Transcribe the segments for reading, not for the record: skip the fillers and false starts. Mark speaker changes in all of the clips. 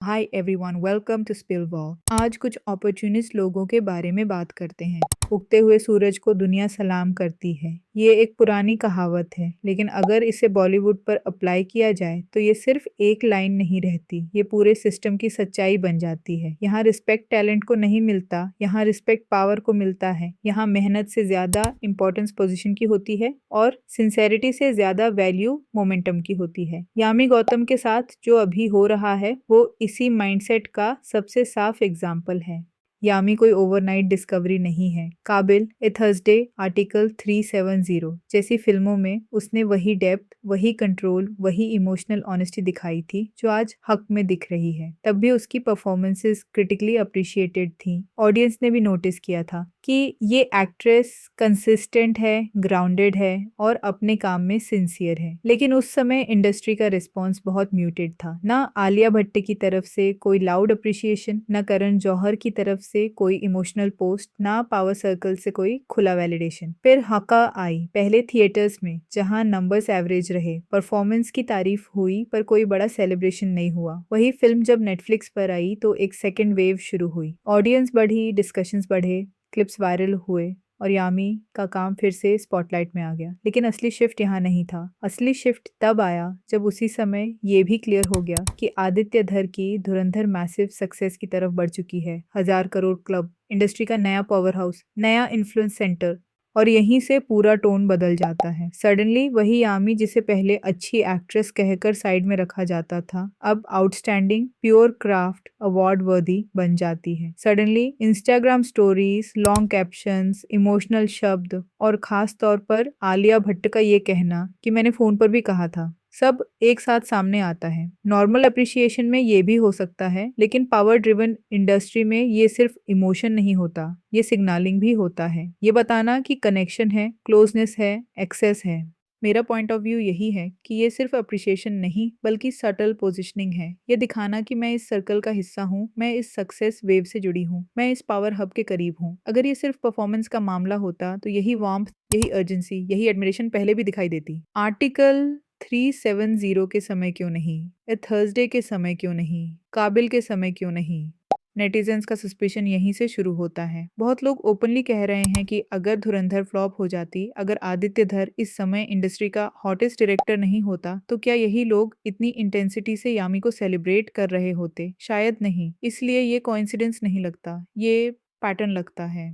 Speaker 1: Hi everyone, welcome to spillwall. आज कुछ opportunist लोगों के बारे में बात करते हैं। उगते हुए सूरज को दुनिया सलाम करती है, ये एक पुरानी कहावत है, लेकिन अगर इसे बॉलीवुड पर अप्लाई किया जाए तो ये सिर्फ एक लाइन नहीं रहती, ये पूरे सिस्टम की सच्चाई बन जाती है। यहाँ रिस्पेक्ट टैलेंट को नहीं मिलता, यहाँ रिस्पेक्ट पावर को मिलता है। यहाँ मेहनत से ज्यादा इंपॉर्टेंस पोजीशन की होती है और सिंसेरिटी से ज्यादा वैल्यू मोमेंटम की होती है। यामी गौतम के साथ जो अभी हो रहा है वो इसी माइंडसेट का सबसे साफ एग्जाम्पल है। यामी कोई ओवरनाइट डिस्कवरी नहीं है। काबिल, ए थर्सडे, आर्टिकल 370 जैसी फिल्मों में उसने वही डेप्थ, वही कंट्रोल, वही इमोशनल ऑनेस्टी दिखाई थी जो आज हक में दिख रही है। तब भी उसकी परफॉर्मेंसेस क्रिटिकली अप्रिशिएटेड थी। ऑडियंस ने भी नोटिस किया था कि ये एक्ट्रेस कंसिस्टेंट है, ग्राउंडेड है और अपने काम में सिंसियर है। लेकिन उस समय इंडस्ट्री का रिस्पॉन्स बहुत म्यूटेड था। ना आलिया भट्ट की तरफ से कोई लाउड अप्रिशिएशन, ना करण जौहर की तरफ से कोई इमोशनल पोस्ट, ना पावर सर्कल से कोई खुला वैलिडेशन। फिर हका आई, पहले थिएटर्स में जहां नंबर्स एवरेज रहे, परफॉर्मेंस की तारीफ हुई पर कोई बड़ा सेलिब्रेशन नहीं हुआ। वही फिल्म जब नेटफ्लिक्स पर आई तो एक सेकेंड वेव शुरू हुई, ऑडियंस बढ़ी, डिस्कशंस बढ़े, क्लिप्स वायरल हुए और यामी का काम फिर से स्पॉटलाइट में आ गया। लेकिन असली शिफ्ट यहाँ नहीं था। असली शिफ्ट तब आया जब उसी समय ये भी क्लियर हो गया कि आदित्य धर की धुरंधर मैसिव सक्सेस की तरफ बढ़ चुकी है। 1,000 करोड़ क्लब, इंडस्ट्री का नया पावर हाउस, नया इन्फ्लुएंस सेंटर, और यहीं से पूरा टोन बदल जाता है। सडनली वही यामी जिसे पहले अच्छी एक्ट्रेस कहकर साइड में रखा जाता था, अब आउटस्टैंडिंग, प्योर क्राफ्ट, अवार्ड वर्दी बन जाती है। Suddenly Instagram stories, long captions, emotional शब्द और खास तौर पर आलिया भट्ट का ये कहना कि मैंने फोन पर भी कहा था, सब एक साथ सामने आता है। नॉर्मल अप्रिसिएशन में ये भी हो सकता है, लेकिन पावर ड्रिवन इंडस्ट्री में ये सिर्फ इमोशन नहीं होता, ये सिग्नलिंग भी होता है। ये बताना कि कनेक्शन है, क्लोजनेस है, एक्सेस है। मेरा पॉइंट ऑफ व्यू यही है कि ये सिर्फ अप्रिसिएशन नहीं बल्कि सटल पोजिशनिंग है। ये दिखाना कि मैं इस सर्कल का हिस्सा हूँ, मैं इस सक्सेस वेव से जुड़ी हूँ, मैं इस पावर हब के करीब हूँ। अगर ये सिर्फ परफॉर्मेंस का मामला होता तो यही वार्मथ, यही अर्जेंसी, यही एडमिरेशन पहले भी दिखाई देती। आर्टिकल 370 के समय क्यों नहीं, या थर्सडे के समय क्यों नहीं, काबिल के समय क्यों नहीं? नेटिजन्स का सस्पेशन यहीं से शुरू होता है। बहुत लोग ओपनली कह रहे हैं कि अगर धुरंधर फ्लॉप हो जाती, अगर आदित्य धर इस समय इंडस्ट्री का हॉटेस्ट डायरेक्टर नहीं होता, तो क्या यही लोग इतनी इंटेंसिटी से यामी को सेलिब्रेट कर रहे होते? शायद नहीं। इसलिए ये कोइंसिडेंस नहीं लगता, ये पैटर्न लगता है।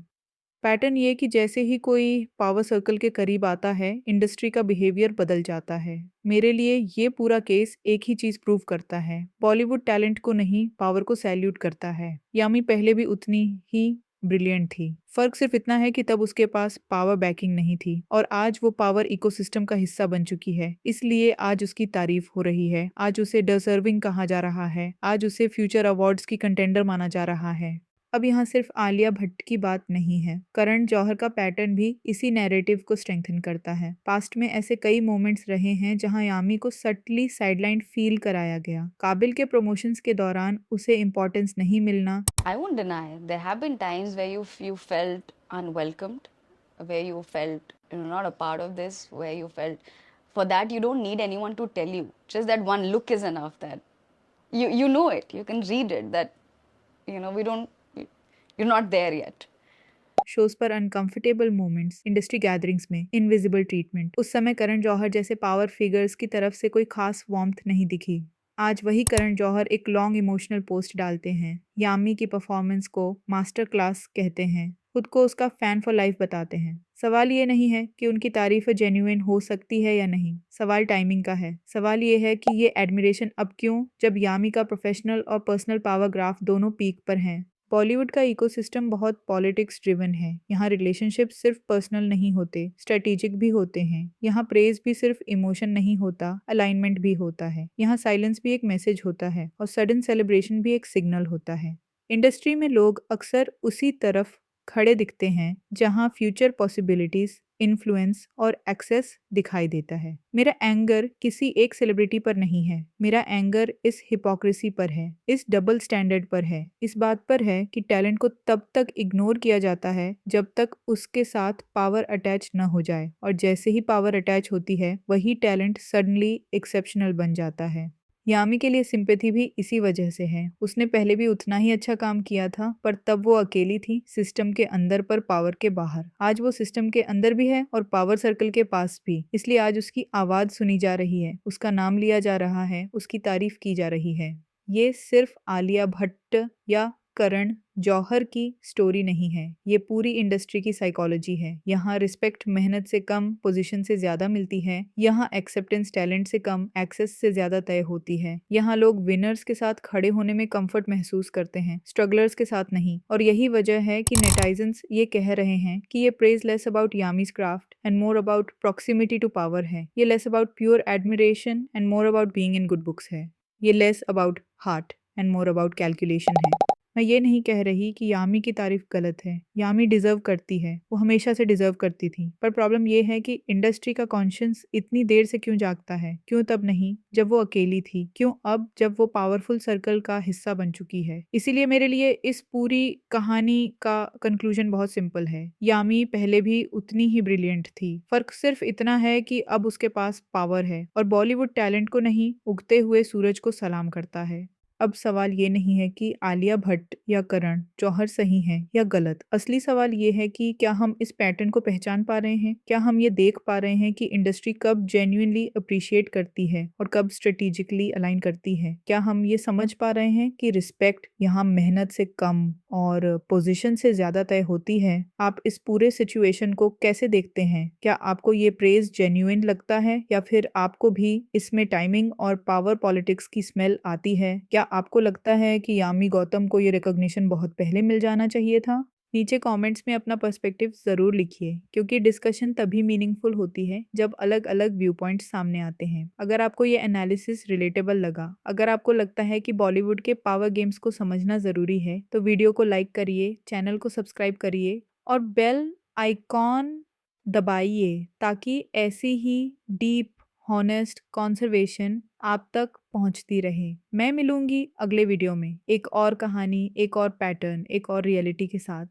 Speaker 1: पैटर्न ये कि जैसे ही कोई पावर सर्कल के करीब आता है, इंडस्ट्री का बिहेवियर बदल जाता है। मेरे लिए ये पूरा केस एक ही चीज प्रूव करता है, बॉलीवुड टैलेंट को नहीं, पावर को सैल्यूट करता है। यामी पहले भी उतनी ही ब्रिलियंट थी। फर्क सिर्फ इतना है कि तब उसके पास पावर बैकिंग नहीं थी और आज वो पावर इकोसिस्टम का हिस्सा बन चुकी है। इसलिए आज उसकी तारीफ हो रही है, आज उसे डिजर्विंग कहा जा रहा है, आज उसे फ्यूचर अवार्ड्स की कंटेंडर माना जा रहा है। अब यहाँ सिर्फ आलिया भट्ट की बात नहीं है, करण जौहर का पैटर्न भी इसी नैरेटिव को स्ट्रेंथन करता है। पास्ट में ऐसे कई मोमेंट्स रहे हैं जहाँ यामी को सटली साइडलाइन फील कराया गया। काबिल के प्रमोशंस के दौरान उसे इम्पोर्टेंस नहीं मिलना।
Speaker 2: I won't deny there have been times where you felt unwelcomed, where you felt not a part of this, where you felt for that you don't need anyone to tell you. Just that one look is enough. That you know it, you can read it. That we don't, you're not there yet.
Speaker 1: Shows पर uncomfortable moments, industry gatherings में invisible treatment. उस समय करण जौहर जैसे power figures की तरफ से कोई खास वार्मथ नहीं दिखी। आज वही करण जौहर एक लॉन्ग इमोशनल पोस्ट डालते हैं, यामी की परफॉर्मेंस को मास्टर क्लास कहते हैं, खुद को उसका फैन फॉर लाइफ बताते हैं। सवाल ये नहीं है कि उनकी तारीफ जेन्युइन हो सकती है या नहीं, सवाल टाइमिंग का है। सवाल ये है कि ये एडमिरेशन अब क्यों, जब यामी का प्रोफेशनल और पर्सनल पावर ग्राफ दोनों पीक पर हैं। बॉलीवुड का इकोसिस्टम बहुत पॉलिटिक्स ड्रिवन है। यहाँ रिलेशनशिप सिर्फ पर्सनल नहीं होते, स्ट्रेटेजिक भी होते हैं। यहाँ प्रेज भी सिर्फ इमोशन नहीं होता, अलाइनमेंट भी होता है। यहाँ साइलेंस भी एक मैसेज होता है और सडन सेलिब्रेशन भी एक सिग्नल होता है। इंडस्ट्री में लोग अक्सर उसी तरफ खड़े दिखते हैं जहाँ फ्यूचर पॉसिबिलिटीज, इन्फ्लुएंस और एक्सेस दिखाई देता है। मेरा एंगर किसी एक सेलिब्रिटी पर नहीं है, मेरा एंगर इस हिपोक्रेसी पर है, इस डबल स्टैंडर्ड पर है, इस बात पर है कि टैलेंट को तब तक इग्नोर किया जाता है जब तक उसके साथ पावर अटैच न हो जाए, और जैसे ही पावर अटैच होती है वही टैलेंट सडनली एक्सेप्शनल बन जाता है। यामी के लिए सिंपैथी भी इसी वजह से है। उसने पहले भी उतना ही अच्छा काम किया था, पर तब वो अकेली थी, सिस्टम के अंदर पर पावर के बाहर। आज वो सिस्टम के अंदर भी है और पावर सर्कल के पास भी, इसलिए आज उसकी आवाज सुनी जा रही है, उसका नाम लिया जा रहा है, उसकी तारीफ की जा रही है। ये सिर्फ आलिया भट्ट या करण जौहर की स्टोरी नहीं है, ये पूरी इंडस्ट्री की साइकोलॉजी है। यहाँ रिस्पेक्ट मेहनत से कम पोजीशन से ज्यादा मिलती है, यहाँ एक्सेप्टेंस टैलेंट से कम एक्सेस से ज्यादा तय होती है, यहाँ लोग विनर्स के साथ खड़े होने में कंफर्ट महसूस करते हैं, स्ट्रगलर्स के साथ नहीं। और यही वजह है कि नेटाइजन्स ये कह रहे हैं कि ये praise less about Yami's craft and more about proximity to power है, ये less about pure admiration and more about being in good books है, ये less about heart and more about calculation है। मैं ये नहीं कह रही कि यामी की तारीफ गलत है, यामी डिजर्व करती है, वो हमेशा से डिजर्व करती थी, पर प्रॉब्लम ये है कि इंडस्ट्री का कॉन्शियंस इतनी देर से क्यों जागता है, क्यों तब नहीं जब वो अकेली थी, क्यों अब जब वो पावरफुल सर्कल का हिस्सा बन चुकी है। इसीलिए मेरे लिए इस पूरी कहानी का कंक्लूजन बहुत सिंपल है, यामी पहले भी उतनी ही ब्रिलियंट थी, फर्क सिर्फ इतना है कि अब उसके पास पावर है और बॉलीवुड टैलेंट को नहीं, उगते हुए सूरज को सलाम करता है। अब सवाल ये नहीं है कि आलिया भट्ट या करण जौहर सही हैं या गलत, असली सवाल ये है कि क्या हम इस पैटर्न को पहचान पा रहे हैं, क्या हम ये देख पा रहे हैं कि इंडस्ट्री कब जेन्युइनली अप्रिशिएट करती है और कब स्ट्रेटेजिकली अलाइन करती है, क्या हम ये समझ पा रहे हैं कि रिस्पेक्ट यहाँ मेहनत से कम और पोजीशन से ज्यादा तय होती है। आप इस पूरे सिचुएशन को कैसे देखते हैं, क्या आपको ये प्रेज जेन्युइन लगता है या फिर आपको भी इसमें टाइमिंग और पावर पॉलिटिक्स की स्मेल आती है? क्या आपको लगता है कि यामी गौतम को ये रिकॉग्निशन बहुत पहले मिल जाना चाहिए था? नीचे कमेंट्स में अपना पर्सपेक्टिव जरूर लिखिए, क्योंकि डिस्कशन तभी मीनिंगफुल होती है जब अलग अलग व्यू पॉइंट्स सामने आते हैं। अगर आपको ये एनालिसिस रिलेटेबल लगा, अगर आपको लगता है कि बॉलीवुड के पावर गेम्स को समझना जरूरी है, तो वीडियो को लाइक करिए, चैनल को सब्सक्राइब करिए और बेल आइकॉन दबाइए, ताकि ऐसी ही डीप हॉनेस्ट कॉन्जर्वेशन आप तक पहुंचती रहे। मैं मिलूंगी अगले वीडियो में एक और कहानी, एक और पैटर्न, एक और रियलिटी के साथ।